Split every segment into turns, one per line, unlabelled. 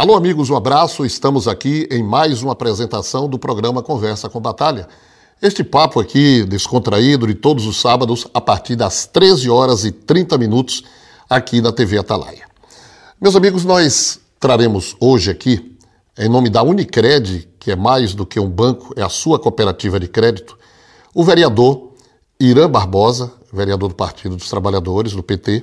Alô, amigos, um abraço. Estamos aqui em mais uma apresentação do programa Conversa com Batalha. Este papo aqui, descontraído, de todos os sábados, a partir das 13 horas e 30 minutos, aqui na TV Atalaia. Meus amigos, nós traremos hoje aqui, em nome da Unicred, que é mais do que um banco, é a sua cooperativa de crédito, o vereador Irã Barbosa, vereador do Partido dos Trabalhadores, do PT,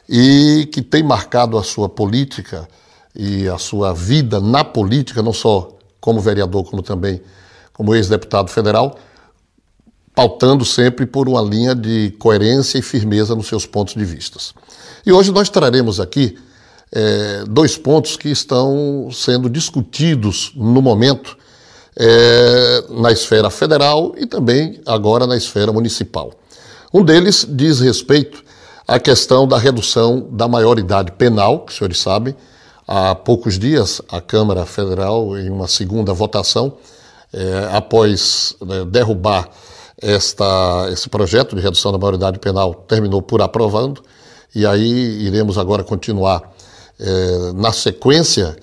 e que tem marcado a sua política e a sua vida na política, não só como vereador, como também como ex-deputado federal, pautando sempre por uma linha de coerência e firmeza nos seus pontos de vista. E hoje nós traremos aqui dois pontos que estão sendo discutidos no momento na esfera federal e também agora na esfera municipal. Um deles diz respeito à questão da redução da maioridade penal, que os senhores sabem. Há poucos dias, a Câmara Federal, em uma segunda votação, após derrubar esse projeto de redução da maioridade penal, terminou por aprovando, e aí iremos agora continuar na sequência,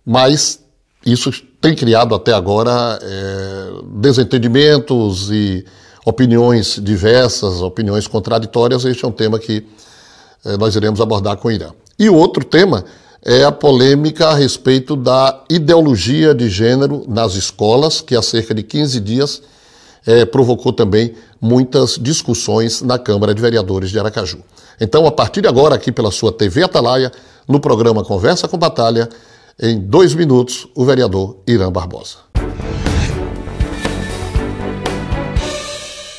mas isso tem criado até agora desentendimentos e opiniões diversas, opiniões contraditórias. Este é um tema que nós iremos abordar com o Irã. E o outro tema é a polêmica a respeito da ideologia de gênero nas escolas, que há cerca de 15 dias provocou também muitas discussões na Câmara de Vereadores de Aracaju. Então, a partir de agora, aqui pela sua TV Atalaia, no programa Conversa com Batalha, em 2 minutos, o vereador Irã Barbosa.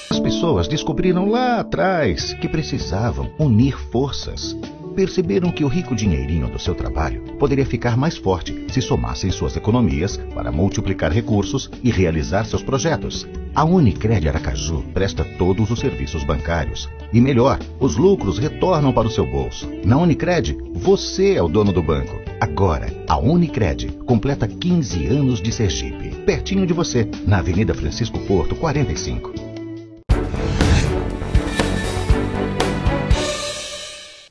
As pessoas descobriram lá atrás que precisavam unir forças. Perceberam que o rico dinheirinho do seu trabalho poderia ficar mais forte se somassem suas economias para multiplicar recursos e realizar seus projetos. A Unicred Aracaju presta todos os serviços bancários. E melhor, os lucros retornam para o seu bolso. Na Unicred, você é o dono do banco. Agora, a Unicred completa 15 anos de Sergipe. Pertinho de você, na Avenida Francisco Porto, 45.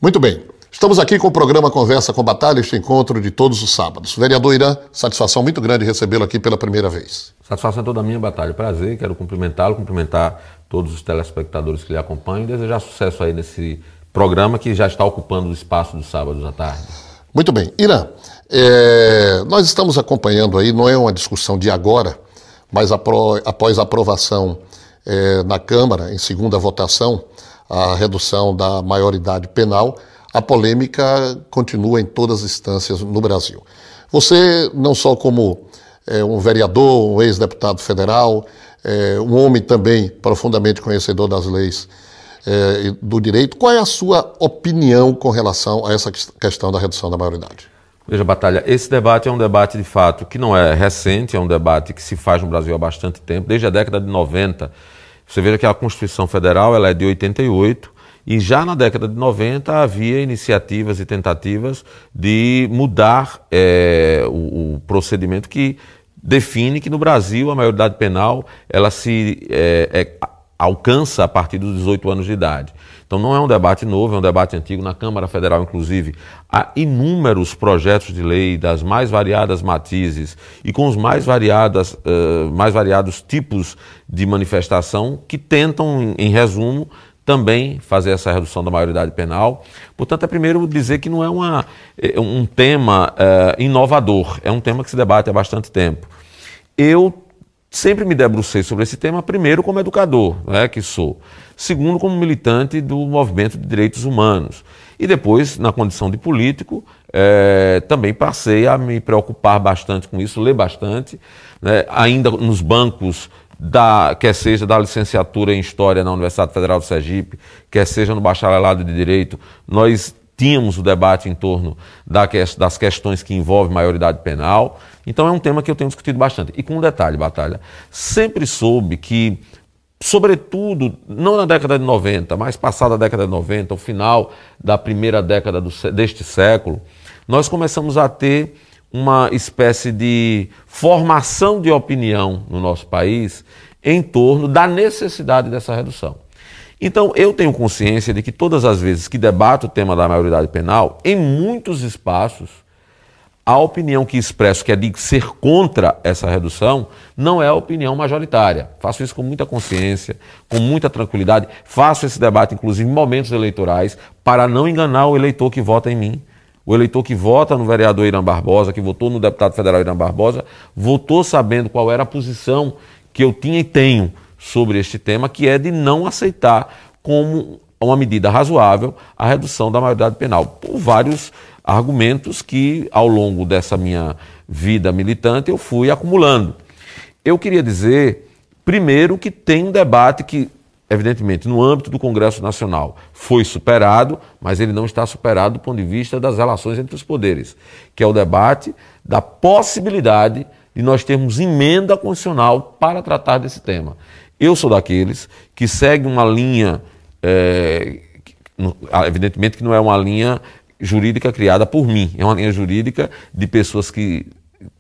Muito bem. Estamos aqui com o programa Conversa com Batalha, este encontro de todos os sábados. Vereador Irã, satisfação muito grande recebê-lo aqui pela primeira vez.
Satisfação toda minha, Batalha. Prazer, quero cumprimentá-lo, cumprimentar todos os telespectadores que lhe acompanham e desejar sucesso aí nesse programa que já está ocupando o espaço dos sábados à tarde. Muito bem.
Irã, nós estamos acompanhando aí, não é uma discussão de agora, mas após a aprovação na Câmara, em segunda votação, a redução da maioridade penal, a polêmica continua em todas as instâncias no Brasil. Você, não só como um vereador, um ex-deputado federal, um homem também profundamente conhecedor das leis e do direito, qual é a sua opinião com relação a essa questão da redução da maioridade?
Veja, Batalha, esse debate é um debate de fato que não é recente, é um debate que se faz no Brasil há bastante tempo, desde a década de 90. Você veja que a Constituição Federal ela é de 88, e já na década de 90 havia iniciativas e tentativas de mudar o procedimento que define que no Brasil a maioridade penal ela se alcança a partir dos 18 anos de idade. Então não é um debate novo, é um debate antigo. Na Câmara Federal, inclusive, há inúmeros projetos de lei das mais variadas matizes e com os mais variados tipos de manifestação que tentam, em resumo, também fazer essa redução da maioridade penal. Portanto, é primeiro dizer que não é um tema inovador, é um tema que se debate há bastante tempo. Eu sempre me debrucei sobre esse tema, primeiro como educador, que sou, segundo como militante do movimento de direitos humanos e depois, na condição de político, também passei a me preocupar bastante com isso, ler bastante, ainda nos bancos quer seja da licenciatura em História na Universidade Federal do Sergipe, quer seja no bacharelado de Direito, nós tínhamos o debate em torno das questões que envolvem maioridade penal. Então é um tema que eu tenho discutido bastante. E com um detalhe, Batalha, sempre soube que, sobretudo, não na década de 90, mas passada a década de 90, o final da primeira década deste século, nós começamos a ter uma espécie de formação de opinião no nosso país em torno da necessidade dessa redução. Então, eu tenho consciência de que todas as vezes que debato o tema da maioridade penal, em muitos espaços, a opinião que expresso, que é de ser contra essa redução, não é a opinião majoritária. Faço isso com muita consciência, com muita tranquilidade. Faço esse debate, inclusive, em momentos eleitorais, para não enganar o eleitor que vota em mim. O eleitor que vota no vereador Irã Barbosa, que votou no deputado federal Irã Barbosa, votou sabendo qual era a posição que eu tinha e tenho sobre este tema, que é de não aceitar como uma medida razoável a redução da maioridade penal, por vários argumentos que, ao longo dessa minha vida militante, eu fui acumulando. Eu queria dizer, primeiro, que tem um debate que, evidentemente, no âmbito do Congresso Nacional foi superado, mas ele não está superado do ponto de vista das relações entre os poderes, que é o debate da possibilidade de nós termos emenda constitucional para tratar desse tema. Eu sou daqueles que seguem uma linha, evidentemente que não é uma linha jurídica criada por mim, é uma linha jurídica de pessoas que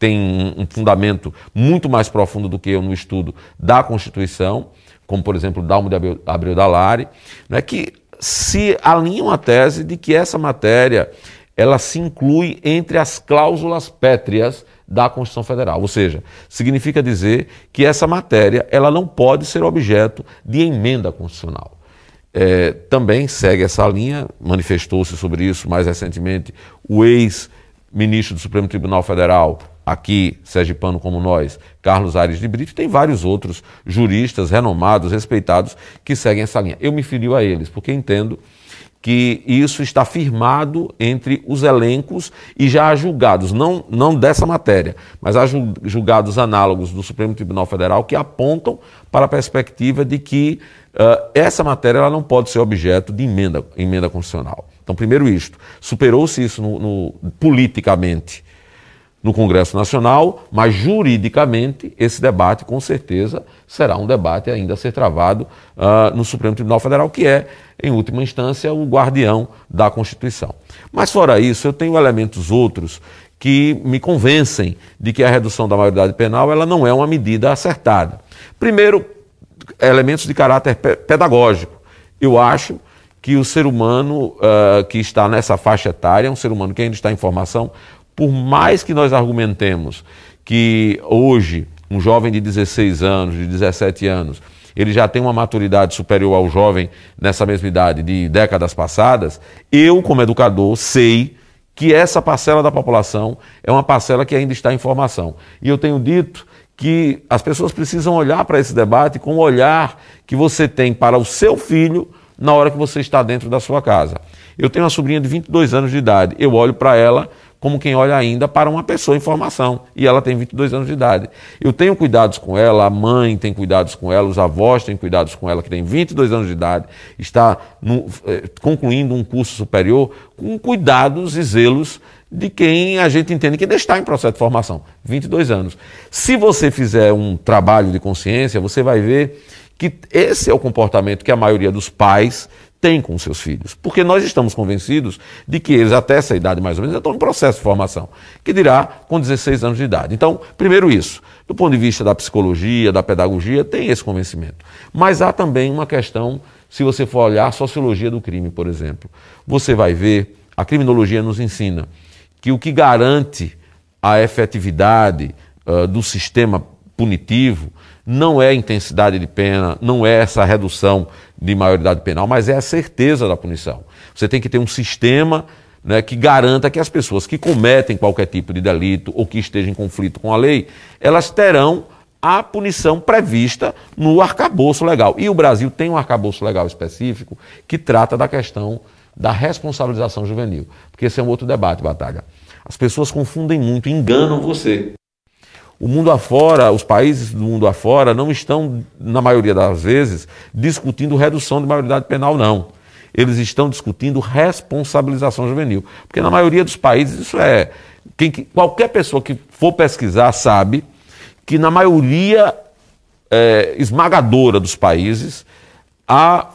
têm um fundamento muito mais profundo do que eu no estudo da Constituição, como, por exemplo, Dalmo de Abreu Dallari, né, que se alinham a tese de que essa matéria ela se inclui entre as cláusulas pétreas da Constituição Federal, ou seja, significa dizer que essa matéria ela não pode ser objeto de emenda constitucional. Também segue essa linha, manifestou-se sobre isso mais recentemente o ex-ministro do Supremo Tribunal Federal, aqui sergipano como nós, Carlos Aires de Brito, e tem vários outros juristas renomados, respeitados, que seguem essa linha. Eu me filio a eles, porque entendo que isso está firmado entre os elencos e já há julgados, não dessa matéria, mas há julgados análogos do Supremo Tribunal Federal que apontam para a perspectiva de que essa matéria ela não pode ser objeto de emenda constitucional. Então, primeiro isto, superou-se isso politicamente no Congresso Nacional, mas juridicamente esse debate, com certeza, será um debate ainda a ser travado no Supremo Tribunal Federal, que é, em última instância, o guardião da Constituição. Mas, fora isso, eu tenho elementos outros que me convencem de que a redução da maioridade penal ela não é uma medida acertada. Primeiro, elementos de caráter pedagógico. Eu acho que o ser humano que está nessa faixa etária é um ser humano que ainda está em formação. Por mais que nós argumentemos que hoje um jovem de 16 anos, de 17 anos, ele já tem uma maturidade superior ao jovem nessa mesma idade de décadas passadas, eu, como educador, sei que essa parcela da população é uma parcela que ainda está em formação. E eu tenho dito que as pessoas precisam olhar para esse debate com o olhar que você tem para o seu filho na hora que você está dentro da sua casa. Eu tenho uma sobrinha de 22 anos de idade, eu olho para ela como quem olha ainda para uma pessoa em formação, e ela tem 22 anos de idade. Eu tenho cuidados com ela, a mãe tem cuidados com ela, os avós têm cuidados com ela, que tem 22 anos de idade, está concluindo um curso superior, com cuidados e zelos de quem a gente entende que ainda está em processo de formação, 22 anos. Se você fizer um trabalho de consciência, você vai ver que esse é o comportamento que a maioria dos pais tem com seus filhos, porque nós estamos convencidos de que eles, até essa idade mais ou menos, já estão em processo de formação, que dirá com 16 anos de idade. Então, primeiro isso, do ponto de vista da psicologia, da pedagogia, tem esse convencimento. Mas há também uma questão, se você for olhar a sociologia do crime, por exemplo, você vai ver, a criminologia nos ensina que o que garante a efetividade do sistema punitivo não é a intensidade de pena, não é essa redução de maioridade penal, mas é a certeza da punição. Você tem que ter um sistema, né, que garanta que as pessoas que cometem qualquer tipo de delito ou que estejam em conflito com a lei, elas terão a punição prevista no arcabouço legal. E o Brasil tem um arcabouço legal específico que trata da questão da responsabilização juvenil. Porque esse é um outro debate, Batalha. As pessoas confundem muito, enganam você. O mundo afora, os países do mundo afora não estão, na maioria das vezes, discutindo redução de maioridade penal, não. Eles estão discutindo responsabilização juvenil. Porque na maioria dos países isso é... qualquer pessoa que for pesquisar sabe que na maioria esmagadora dos países, a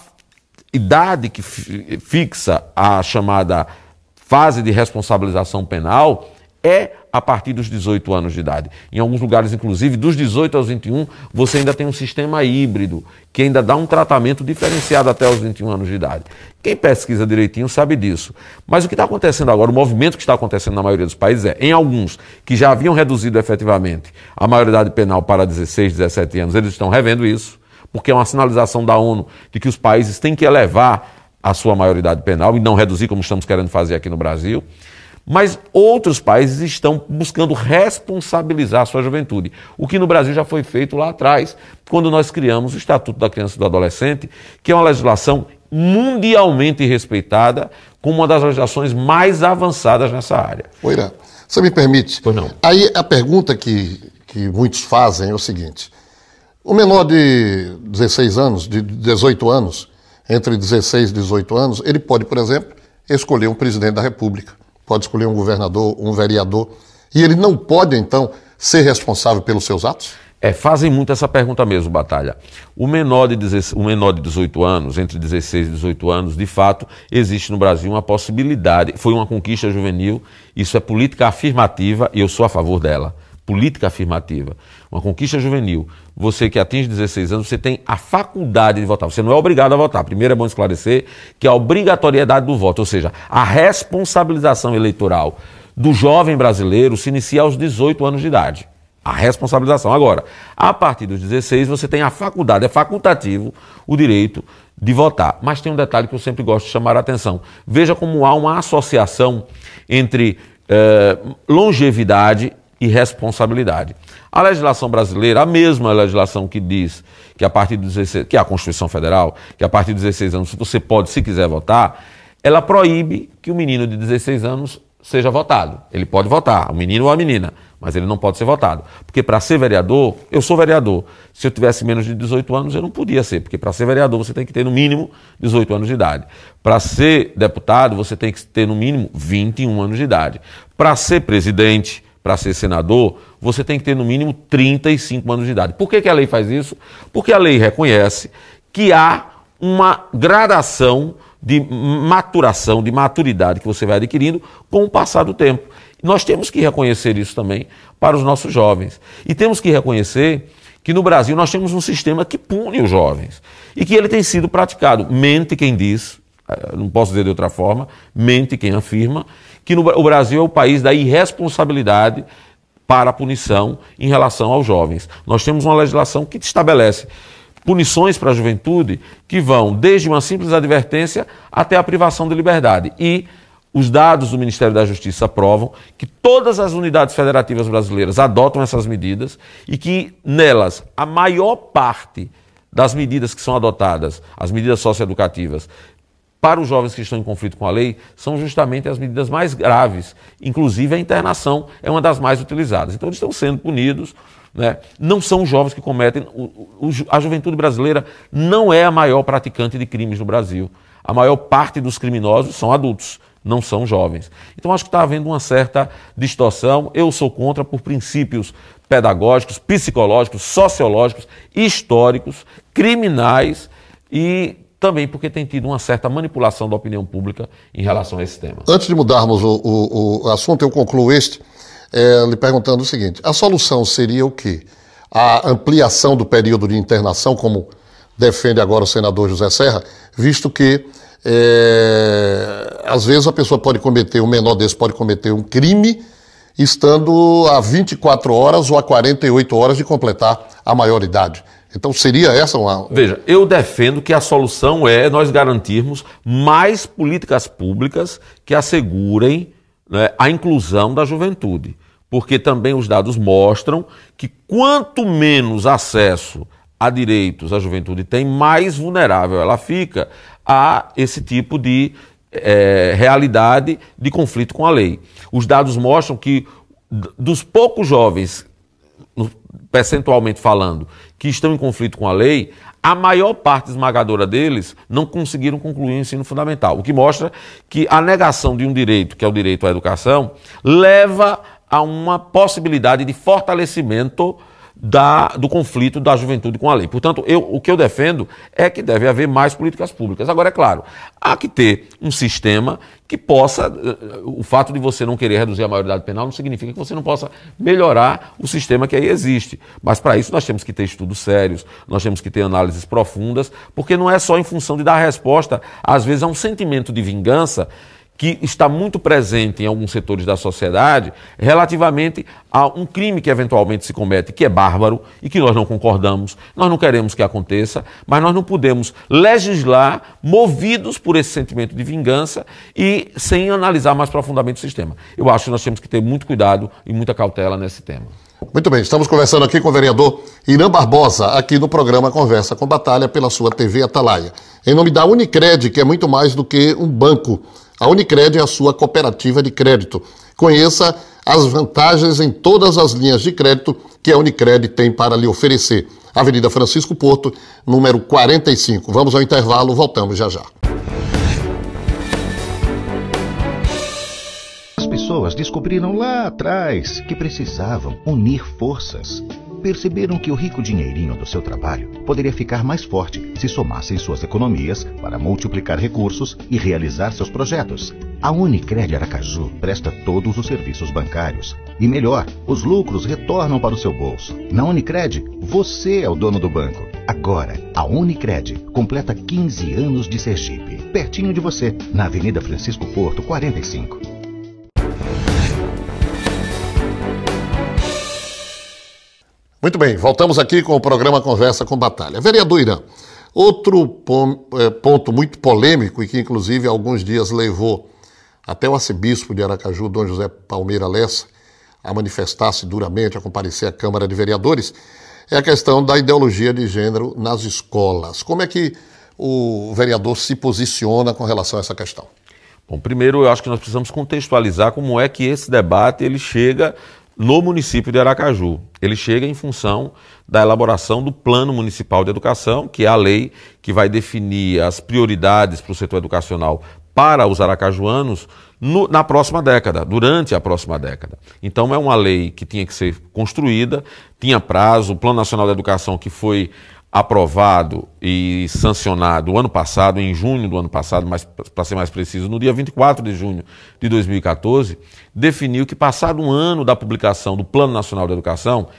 idade que fixa a chamada fase de responsabilização penal é a partir dos 18 anos de idade. Em alguns lugares, inclusive, dos 18 aos 21, você ainda tem um sistema híbrido, que ainda dá um tratamento diferenciado até os 21 anos de idade. Quem pesquisa direitinho sabe disso. Mas o que está acontecendo agora, o movimento que está acontecendo na maioria dos países em alguns que já haviam reduzido efetivamente a maioridade penal para 16, 17 anos, eles estão revendo isso, porque é uma sinalização da ONU de que os países têm que elevar a sua maioridade penal e não reduzir como estamos querendo fazer aqui no Brasil. Mas outros países estão buscando responsabilizar a sua juventude, o que no Brasil já foi feito lá atrás, quando nós criamos o Estatuto da Criança e do Adolescente, que é uma legislação mundialmente respeitada, como uma das legislações mais avançadas nessa área.
Oira, você me permite?
Pois não.
Aí a pergunta que muitos fazem é o seguinte: o menor de 16 anos, de 18 anos, entre 16 e 18 anos, ele pode, por exemplo, escolher um presidente da República, pode escolher um governador, um vereador, e ele não pode, então, ser responsável pelos seus atos?
Fazem muito essa pergunta mesmo, Batalha. O menor de 18 anos, entre 16 e 18 anos, de fato, existe no Brasil uma possibilidade, foi uma conquista juvenil, isso é política afirmativa e eu sou a favor dela. Política afirmativa, uma conquista juvenil. Você que atinge 16 anos, você tem a faculdade de votar. Você não é obrigado a votar. Primeiro é bom esclarecer que a obrigatoriedade do voto, ou seja, a responsabilização eleitoral do jovem brasileiro se inicia aos 18 anos de idade. A responsabilização. Agora, a partir dos 16, você tem a faculdade, é facultativo o direito de votar. Mas tem um detalhe que eu sempre gosto de chamar a atenção. Veja como há uma associação entre longevidade e responsabilidade. A legislação brasileira, a mesma legislação que diz que a partir dos 16, que é a Constituição Federal, que a partir dos 16 anos você pode, se quiser votar, ela proíbe que o menino de 16 anos seja votado. Ele pode votar, o menino ou a menina, mas ele não pode ser votado. Porque para ser vereador, eu sou vereador. Se eu tivesse menos de 18 anos, eu não podia ser, porque para ser vereador você tem que ter no mínimo 18 anos de idade. Para ser deputado, você tem que ter no mínimo 21 anos de idade. Para ser presidente, para ser senador, você tem que ter no mínimo 35 anos de idade. Por que a lei faz isso? Porque a lei reconhece que há uma gradação de maturação, de maturidade que você vai adquirindo com o passar do tempo. Nós temos que reconhecer isso também para os nossos jovens. E temos que reconhecer que no Brasil nós temos um sistema que pune os jovens e que ele tem sido praticado. Mente quem diz, não posso dizer de outra forma, mente quem afirma, que o Brasil é o país da irresponsabilidade para a punição em relação aos jovens. Nós temos uma legislação que estabelece punições para a juventude que vão desde uma simples advertência até a privação de liberdade. E os dados do Ministério da Justiça provam que todas as unidades federativas brasileiras adotam essas medidas e que nelas a maior parte das medidas que são adotadas, as medidas socioeducativas, para os jovens que estão em conflito com a lei, são justamente as medidas mais graves. Inclusive a internação é uma das mais utilizadas. Então eles estão sendo punidos, né? Não são os jovens que cometem... A juventude brasileira não é a maior praticante de crimes no Brasil. A maior parte dos criminosos são adultos, não são jovens. Então acho que está havendo uma certa distorção. Eu sou contra por princípios pedagógicos, psicológicos, sociológicos, históricos, criminais e também porque tem tido uma certa manipulação da opinião pública em relação a esse tema.
Antes de mudarmos o assunto, eu concluo lhe perguntando o seguinte: a solução seria o quê? A ampliação do período de internação, como defende agora o senador José Serra, visto que às vezes a pessoa pode cometer, um menor desse pode cometer um crime estando a 24 horas ou a 48 horas de completar a maioridade. Então seria essa uma...
Veja, eu defendo que a solução é nós garantirmos mais políticas públicas que assegurem, né, a inclusão da juventude. Porque também os dados mostram que quanto menos acesso a direitos a juventude tem, mais vulnerável ela fica a esse tipo de realidade de conflito com a lei. Os dados mostram que dos poucos jovens, percentualmente falando, que estão em conflito com a lei, a maior parte esmagadora deles não conseguiram concluir o ensino fundamental, o que mostra que a negação de um direito, que é o direito à educação, leva a uma possibilidade de fortalecimento do conflito da juventude com a lei. Portanto, o que eu defendo é que deve haver mais políticas públicas. Agora, é claro, há que ter um sistema que possa... O fato de você não querer reduzir a maioridade penal não significa que você não possa melhorar o sistema que aí existe. Mas, para isso, nós temos que ter estudos sérios, nós temos que ter análises profundas, porque não é só em função de dar resposta, às vezes, a um sentimento de vingança que está muito presente em alguns setores da sociedade relativamente a um crime que eventualmente se comete, que é bárbaro e que nós não concordamos, nós não queremos que aconteça, mas nós não podemos legislar movidos por esse sentimento de vingança e sem analisar mais profundamente o sistema. Eu acho que nós temos que ter muito cuidado e muita cautela nesse tema.
Muito bem, estamos conversando aqui com o vereador Irã Barbosa, aqui no programa Conversa com Batalha, pela sua TV Atalaia. Em nome da Unicred, que é muito mais do que um banco. A Unicred é a sua cooperativa de crédito. Conheça as vantagens em todas as linhas de crédito que a Unicred tem para lhe oferecer. Avenida Francisco Porto, número 45. Vamos ao intervalo, voltamos já já.
As pessoas descobriram lá atrás que precisavam unir forças. Perceberam que o rico dinheirinho do seu trabalho poderia ficar mais forte se somassem suas economias para multiplicar recursos e realizar seus projetos. A Unicred Aracaju presta todos os serviços bancários. E melhor, os lucros retornam para o seu bolso. Na Unicred, você é o dono do banco. Agora, a Unicred completa 15 anos de Sergipe, pertinho de você, na Avenida Francisco Porto, 45.
Muito bem, voltamos aqui com o programa Conversa com Batalha. Vereador Irã, outro ponto muito polêmico e que inclusive há alguns dias levou até o arcebispo de Aracaju, Dom José Palmeira Lessa, a manifestar-se duramente, a comparecer à Câmara de Vereadores, é a questão da ideologia de gênero nas escolas. Como é que o vereador se posiciona com relação a essa questão?
Bom, primeiro eu acho que nós precisamos contextualizar como é que esse debate ele chega no município de Aracaju. Ele chega em função da elaboração do Plano Municipal de Educação, que é a lei que vai definir as prioridades para o setor educacional para os aracajuanos na próxima década, durante a próxima década. Então é uma lei que tinha que ser construída, tinha prazo, o Plano Nacional de Educação que foi aprovado e sancionado ano passado, em junho do ano passado, mas para ser mais preciso, no dia 24 de junho de 2014, definiu que passado um ano da publicação do Plano Nacional de Educação,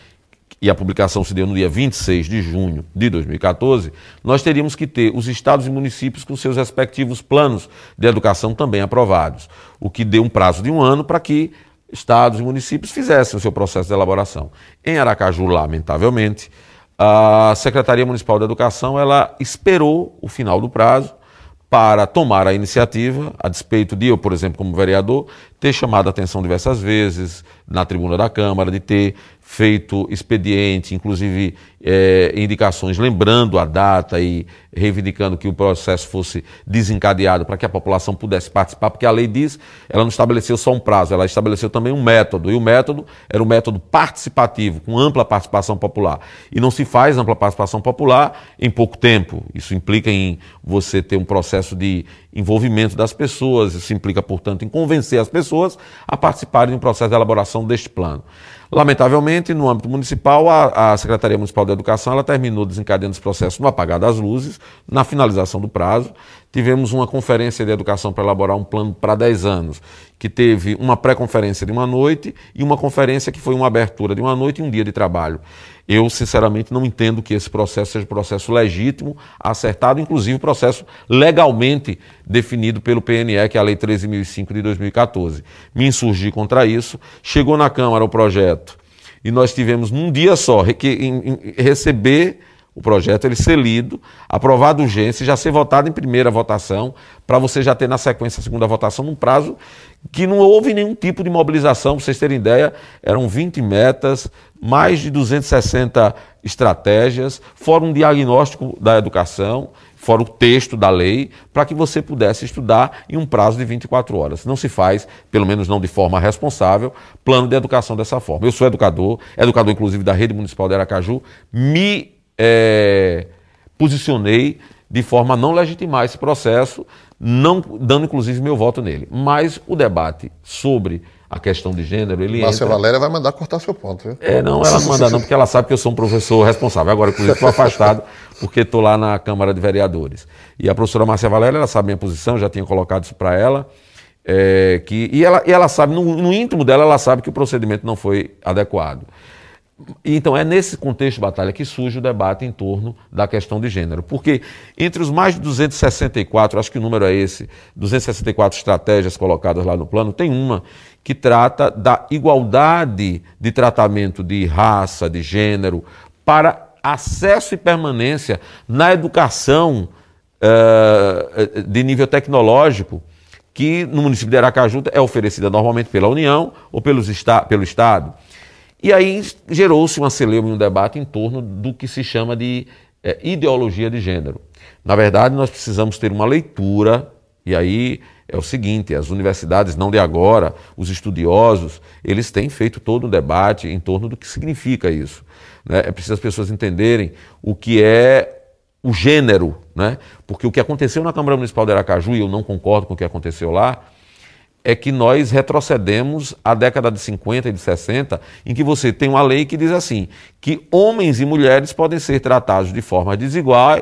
e a publicação se deu no dia 26 de junho de 2014, nós teríamos que ter os estados e municípios com seus respectivos planos de educação também aprovados, o que deu um prazo de um ano para que estados e municípios fizessem o seu processo de elaboração. Em Aracaju, lamentavelmente, a Secretaria Municipal de Educação ela esperou o final do prazo para tomar a iniciativa, a despeito de eu, por exemplo, como vereador, ter chamado a atenção diversas vezes na tribuna da Câmara, de ter feito expediente, inclusive indicações lembrando a data e reivindicando que o processo fosse desencadeado para que a população pudesse participar, porque a lei diz, ela não estabeleceu só um prazo, ela estabeleceu também um método, e o método era um método participativo, com ampla participação popular. E não se faz ampla participação popular em pouco tempo. Isso implica em você ter um processo de envolvimento das pessoas, isso implica, portanto, em convencer as pessoas a participarem do processo de elaboração deste plano. Lamentavelmente, no âmbito municipal, a Secretaria Municipal de Educação ela terminou desencadeando esse processo no apagar das luzes, na finalização do prazo. Tivemos uma conferência de educação para elaborar um plano para 10 anos, que teve uma pré-conferência de uma noite e uma conferência que foi uma abertura de uma noite e um dia de trabalho. Eu, sinceramente, não entendo que esse processo seja um processo legítimo, acertado, inclusive processo legalmente definido pelo PNE, que é a Lei 13.005 de 2014. Me insurgi contra isso, chegou na Câmara o projeto e nós tivemos num dia só receber o projeto, ele ser lido, aprovado urgência, já ser votado em primeira votação, para você já ter na sequência a segunda votação num prazo que não houve nenhum tipo de mobilização. Para vocês terem ideia, eram 20 metas, mais de 260 estratégias, fora um diagnóstico da educação, fora o texto da lei, para que você pudesse estudar em um prazo de 24 horas. Não se faz, pelo menos não de forma responsável, plano de educação dessa forma. Eu sou educador inclusive da Rede Municipal de Aracaju, me posicionei de forma a não legitimar esse processo, não dando inclusive meu voto nele. Mas o debate sobre a questão de gênero, ele
Márcia
entra...
Valéria vai mandar cortar seu ponto, viu?
Não, ela não manda não, porque ela sabe que eu sou um professor responsável. Agora, inclusive, estou afastado porque estou lá na Câmara de Vereadores. E a professora Márcia Valéria, ela sabe minha posição, já tinha colocado isso para ela, e ela sabe, no íntimo dela, ela sabe que o procedimento não foi adequado. Então é nesse contexto, Batalha, que surge o debate em torno da questão de gênero. Porque entre os mais de 264, acho que o número é esse, 264 estratégias colocadas lá no plano, tem uma que trata da igualdade de tratamento de raça, de gênero, para acesso e permanência na educação de nível tecnológico, que no município de Aracaju é oferecida normalmente pela União ou pelo Estado. E aí gerou-se uma celeuma e um debate em torno do que se chama de ideologia de gênero. Na verdade, nós precisamos ter uma leitura, e aí é o seguinte, as universidades, não de agora, os estudiosos, eles têm feito todo um debate em torno do que significa isso, né? É preciso as pessoas entenderem o que é o gênero, né? Porque o que aconteceu na Câmara Municipal de Aracaju, e eu não concordo com o que aconteceu lá, é que nós retrocedemos à década de 50 e de 60, em que você tem uma lei que diz assim, que homens e mulheres podem ser tratados de forma desigual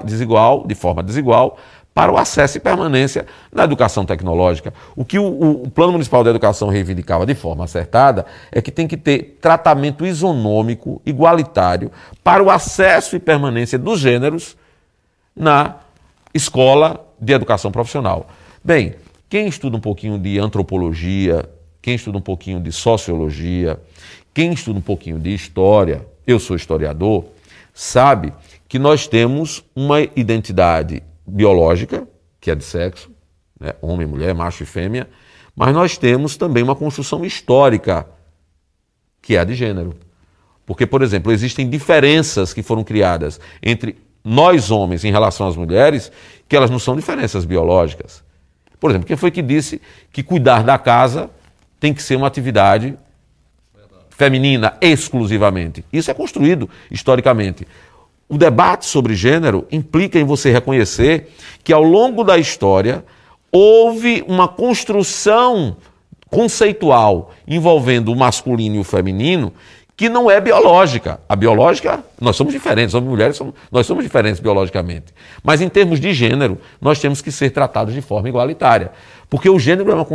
para o acesso e permanência na educação tecnológica. O que o Plano Municipal de Educação reivindicava de forma acertada é que tem que ter tratamento isonômico, igualitário, para o acesso e permanência dos gêneros na escola de educação profissional. Bem, quem estuda um pouquinho de antropologia, quem estuda um pouquinho de sociologia, quem estuda um pouquinho de história, eu sou historiador, sabe que nós temos uma identidade biológica, que é de sexo, né? Homem, mulher, macho e fêmea, mas nós temos também uma construção histórica, que é a de gênero. Porque, por exemplo, existem diferenças que foram criadas entre nós homens em relação às mulheres, que elas não são diferenças biológicas. Por exemplo, quem foi que disse que cuidar da casa tem que ser uma atividade feminina exclusivamente? Isso é construído historicamente. O debate sobre gênero implica em você reconhecer que ao longo da história houve uma construção conceitual envolvendo o masculino e o feminino que não é biológica. A biológica, nós somos diferentes, homens e mulheres, nós somos diferentes biologicamente. Mas em termos de gênero, nós temos que ser tratados de forma igualitária. Porque o gênero é uma...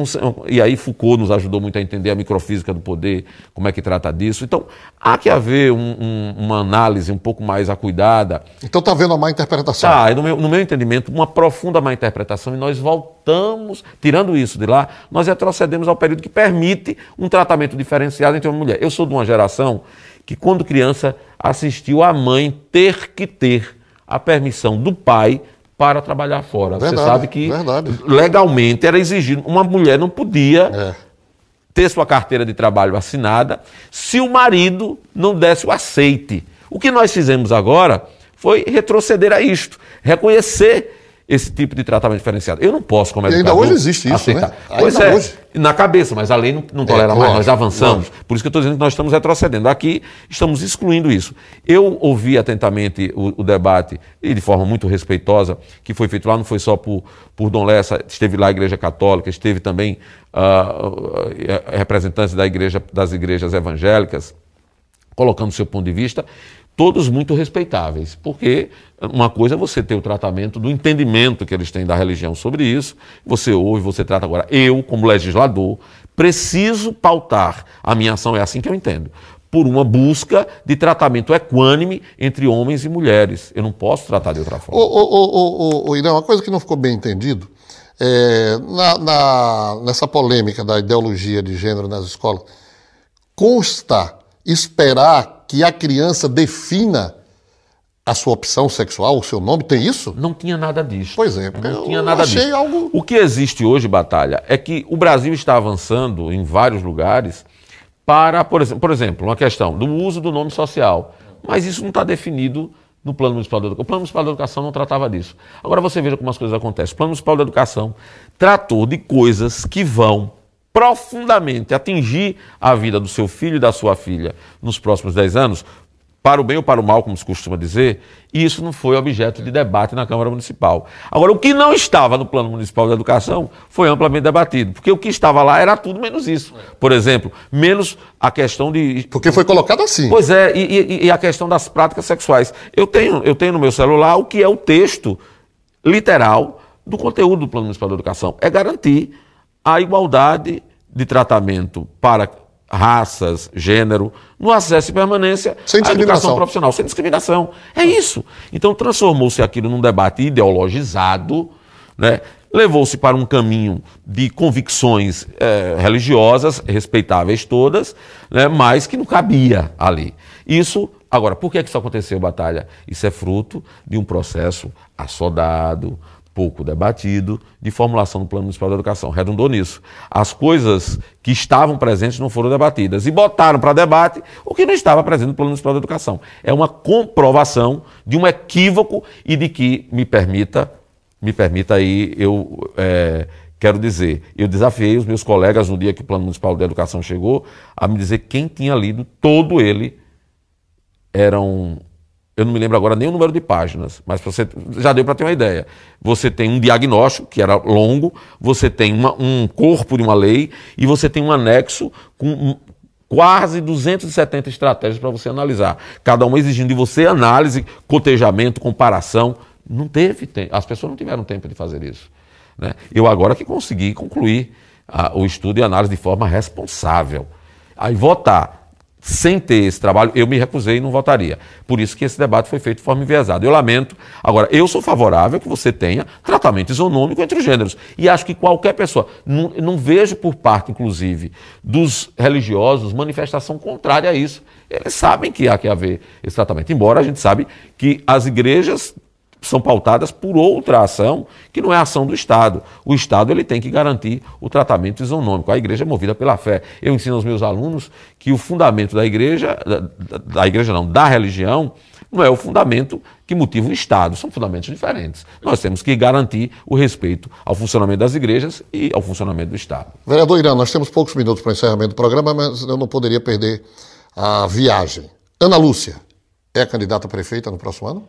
E aí Foucault nos ajudou muito a entender a microfísica do poder, como é que trata disso. Então, há que haver uma análise um pouco mais acuidada.
Então está havendo uma má interpretação.
Tá, no meu entendimento, uma profunda má interpretação, e nós voltamos, tirando isso de lá, nós retrocedemos ao período que permite um tratamento diferenciado entre homem e mulher. Eu sou de uma geração que, quando criança, assistiu a mãe ter que ter a permissão do pai para trabalhar fora.
Verdade,
você sabe que
verdade.
Legalmente era exigido, uma mulher não podia ter sua carteira de trabalho assinada se o marido não desse o aceite. O que nós fizemos agora foi retroceder a isto, reconhecer esse tipo de tratamento diferenciado. Eu não posso, como educador,
ainda hoje existe isso, aceitar.
Né? Pois
ainda
é,
hoje.
Na cabeça, mas a lei não tolera mais, nós avançamos.
Claro.
Por isso que eu estou dizendo que nós estamos retrocedendo. Aqui estamos excluindo isso. Eu ouvi atentamente o debate, e de forma muito respeitosa, que foi feito lá, não foi só por Dom Lessa, esteve lá a Igreja Católica, esteve também representantes das igrejas evangélicas, colocando seu ponto de vista, todos muito respeitáveis, porque uma coisa é você ter o tratamento do entendimento que eles têm da religião sobre isso, você ouve, você trata. Agora, eu, como legislador, preciso pautar, a minha ação é assim que eu entendo, por uma busca de tratamento equânime entre homens e mulheres. Eu não posso tratar de outra forma.
Irã, uma coisa que não ficou bem entendido, nessa polêmica da ideologia de gênero nas escolas, consta esperar que a criança defina a sua opção sexual, o seu nome, tem isso?
Não tinha nada disso.
Pois é,
não tinha nada disso.
Algo...
O que existe hoje, Batalha, é que o Brasil está avançando em vários lugares para, por exemplo, uma questão do uso do nome social. Mas isso não está definido no Plano Municipal de Educação. O Plano Municipal de Educação não tratava disso. Agora você veja como as coisas acontecem. O Plano Municipal de Educação tratou de coisas que vão profundamente atingir a vida do seu filho e da sua filha nos próximos 10 anos, para o bem ou para o mal, como se costuma dizer, e isso não foi objeto de debate na Câmara Municipal. Agora, o que não estava no Plano Municipal de Educação foi amplamente debatido, porque o que estava lá era tudo menos isso. Por exemplo, menos a questão de...
Porque foi colocado assim.
Pois é, e a questão das práticas sexuais. Eu tenho no meu celular o que é o texto literal do conteúdo do Plano Municipal de Educação. É garantir a igualdade de tratamento para raças, gênero, no acesso e permanência à educação profissional, sem discriminação. É isso. Então transformou-se aquilo num debate ideologizado, né? Levou-se para um caminho de convicções religiosas, respeitáveis todas, né? Mas que não cabia ali. Isso, agora, por que isso aconteceu, Batalha? Isso é fruto de um processo assodado, pouco debatido, de formulação do Plano Municipal de Educação. Redundou nisso. As coisas que estavam presentes não foram debatidas e botaram para debate o que não estava presente no Plano Municipal de Educação. É uma comprovação de um equívoco e de que, me permita aí, eu quero dizer, eu desafiei os meus colegas no dia que o Plano Municipal de Educação chegou a me dizer quem tinha lido todo ele eram... Eu não me lembro agora nem o número de páginas, mas você já deu para ter uma ideia. Você tem um diagnóstico, que era longo, você tem um corpo de uma lei e você tem um anexo com quase 270 estratégias para você analisar. Cada uma exigindo de você análise, cotejamento, comparação. Não teve tempo, as pessoas não tiveram tempo de fazer isso, né? Eu agora que consegui concluir o estudo e a análise de forma responsável. Aí votar sem ter esse trabalho, eu me recusei e não votaria. Por isso que esse debate foi feito de forma enviesada. Eu lamento. Agora, eu sou favorável que você tenha tratamento isonômico entre os gêneros. E acho que qualquer pessoa, não vejo por parte, inclusive, dos religiosos, manifestação contrária a isso. Eles sabem que há que haver esse tratamento. Embora a gente sabe que as igrejas são pautadas por outra ação, que não é a ação do Estado. O Estado ele tem que garantir o tratamento isonômico. A igreja é movida pela fé. Eu ensino aos meus alunos que o fundamento da igreja da religião, não é o fundamento que motiva o Estado. São fundamentos diferentes. Nós temos que garantir o respeito ao funcionamento das igrejas e ao funcionamento do Estado.
Vereador Irã, nós temos poucos minutos para o encerramento do programa, mas eu não poderia perder a viagem. Ana Lúcia é candidata a prefeita no próximo ano?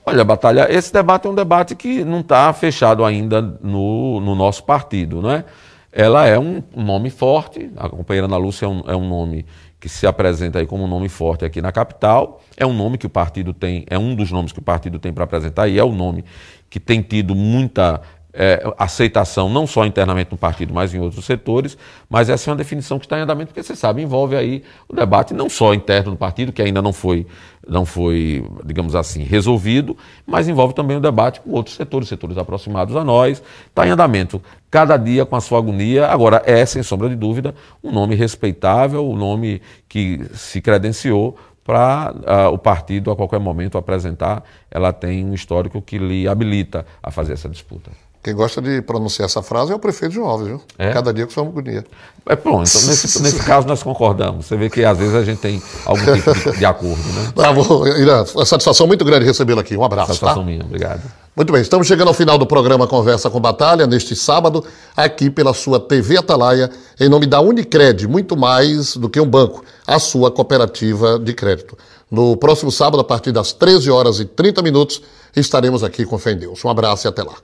Olha, Batalha, esse debate é um debate que não está fechado ainda no nosso partido, né? Ela é um nome forte, a companheira Ana Lúcia é um nome que se apresenta aí como um nome forte aqui na capital, é um nome que o partido tem, é um dos nomes que o partido tem para apresentar e é o nome que tem tido muita aceitação, não só internamente no partido, mas em outros setores, mas essa é uma definição que está em andamento, porque você sabe, envolve aí o debate não só interno do partido, que ainda não foi, digamos assim, resolvido, mas envolve também o debate com outros setores aproximados a nós, está em andamento, cada dia com a sua agonia. Agora é, sem sombra de dúvida, um nome respeitável, um nome que se credenciou para o partido a qualquer momento apresentar. Ela tem um histórico que lhe habilita a fazer essa disputa.
Quem gosta de pronunciar essa frase é o prefeito João Alves, viu? Cada dia com sua agonia.
Pronto, então nesse caso nós concordamos. Você vê que às vezes a gente tem algum tipo de acordo, né?
Irã, uma satisfação muito grande recebê-lo aqui. Um abraço.
Satisfação minha, obrigado.
Muito bem, estamos chegando ao final do programa Conversa com Batalha, neste sábado, aqui pela sua TV Atalaia, em nome da Unicred, muito mais do que um banco, a sua cooperativa de crédito. No próximo sábado, a partir das 13h30, estaremos aqui com fé em Deus. Um abraço e até lá.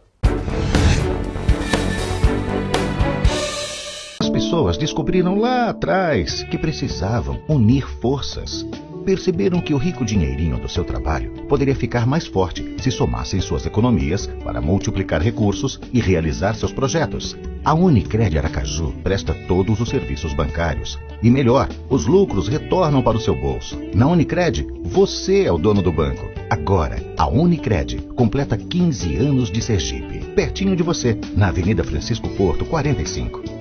As pessoas descobriram lá atrás que precisavam unir forças. Perceberam que o rico dinheirinho do seu trabalho poderia ficar mais forte se somassem suas economias para multiplicar recursos e realizar seus projetos. A Unicred Aracaju presta todos os serviços bancários. E melhor, os lucros retornam para o seu bolso. Na Unicred, você é o dono do banco. Agora, a Unicred completa 15 anos de Sergipe. Pertinho de você, na Avenida Francisco Porto, 45.